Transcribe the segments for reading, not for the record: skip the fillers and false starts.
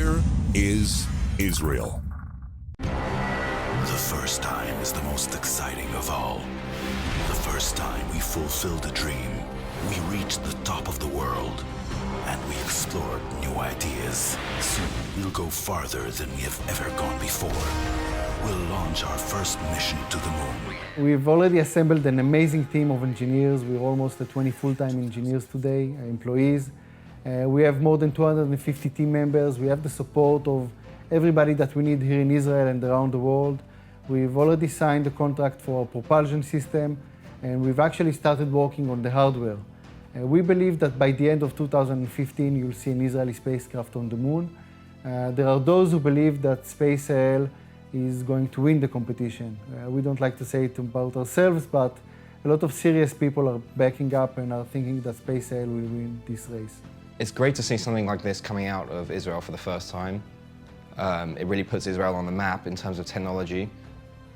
Here is Israel. The first time is the most exciting of all. The first time we fulfilled a dream. We reached the top of the world. And we explored new ideas. Soon we'll go farther than we have ever gone before. We'll launch our first mission to the moon. We've already assembled an amazing team of engineers. We're almost at 20 full-time engineers today, employees. We have more than 250 team members. We have the support of everybody that we need here in Israel and around the world. We've already signed the contract for our propulsion system, and we've actually started working on the hardware. We believe that by the end of 2015, you'll see an Israeli spacecraft on the moon. There are those who believe that SpaceIL is going to win the competition. We don't like to say it about ourselves, but a lot of serious people are backing up and are thinking that SpaceIL will win this race. It's great to see something like this coming out of Israel for the first time. It really puts Israel on the map in terms of technology,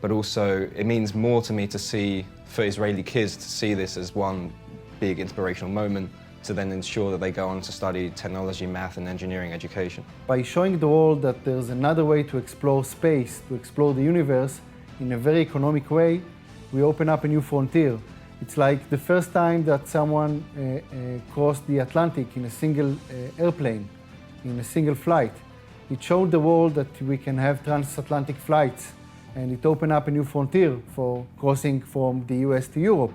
but also it means more to me to see, for Israeli kids, to see this as one big inspirational moment to then ensure that they go on to study technology, math and engineering education. By showing the world that there's another way to explore space, to explore the universe in a very economic way, we open up a new frontier. It's like the first time that someone crossed the Atlantic in a single airplane, in a single flight. It showed the world that we can have transatlantic flights, and it opened up a new frontier for crossing from the US to Europe.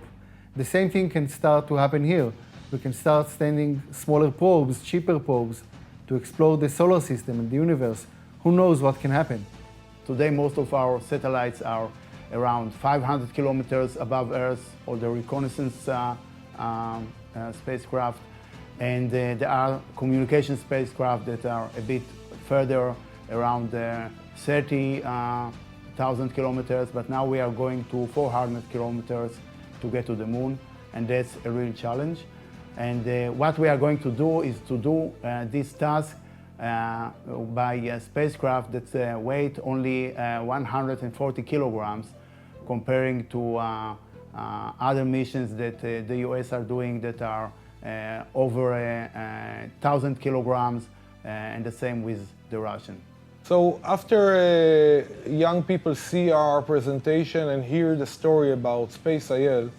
The same thing can start to happen here. We can start sending smaller probes, cheaper probes, to explore the solar system and the universe. Who knows what can happen? Today, most of our satellites are around 500 kilometers above Earth, or the reconnaissance spacecraft. And there are communication spacecraft that are a bit further, around 30,000 kilometers. But now we are going to 400 kilometers to get to the moon, and that's a real challenge. And what we are going to do is to do this task by a spacecraft that weight only 140 kilograms, comparing to other missions that the US are doing that are over 1,000 kilograms, and the same with the Russian. So after young people see our presentation and hear the story about SpaceIL,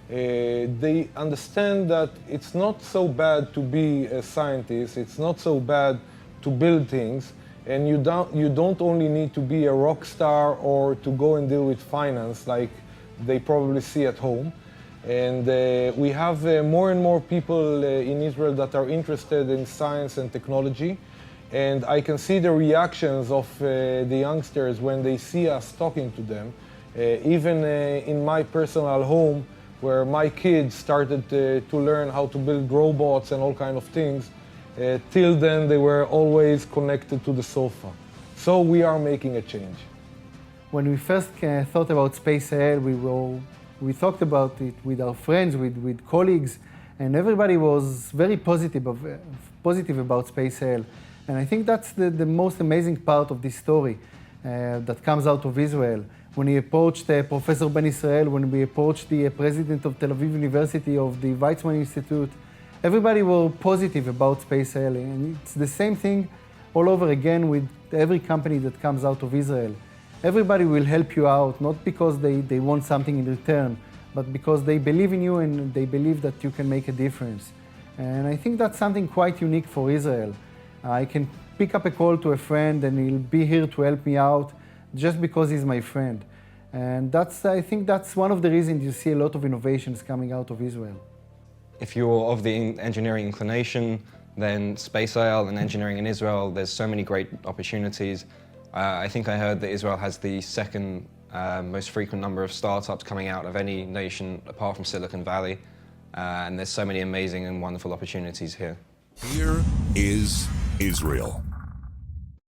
they understand that it's not so bad to be a scientist, it's not so bad to build things, and you don't only need to be a rock star or to go and deal with finance like they probably see at home. And we have more and more people in Israel that are interested in science and technology. And I can see the reactions of the youngsters when they see us talking to them. Even in my personal home, where my kids started to learn how to build robots and all kinds of things, till then they were always connected to the sofa. So we are making a change. When we first thought about SpaceIL, we talked about it with our friends, with colleagues, and everybody was very positive about SpaceIL. And I think that's the most amazing part of this story that comes out of Israel. When we approached Professor Ben Israel, when we approached the president of Tel Aviv University, of the Weizmann Institute, everybody were positive about SpaceIL. And it's the same thing all over again with every company that comes out of Israel. Everybody will help you out, not because they want something in return, but because they believe in you and they believe that you can make a difference. And I think that's something quite unique for Israel. I can pick up a call to a friend and he'll be here to help me out just because he's my friend. And I think that's one of the reasons you see a lot of innovations coming out of Israel. If you're of the engineering inclination, then SpaceIL and engineering in Israel, there's so many great opportunities. I think I heard that Israel has the second most frequent number of startups coming out of any nation apart from Silicon Valley. And there's so many amazing and wonderful opportunities here. Here is Israel.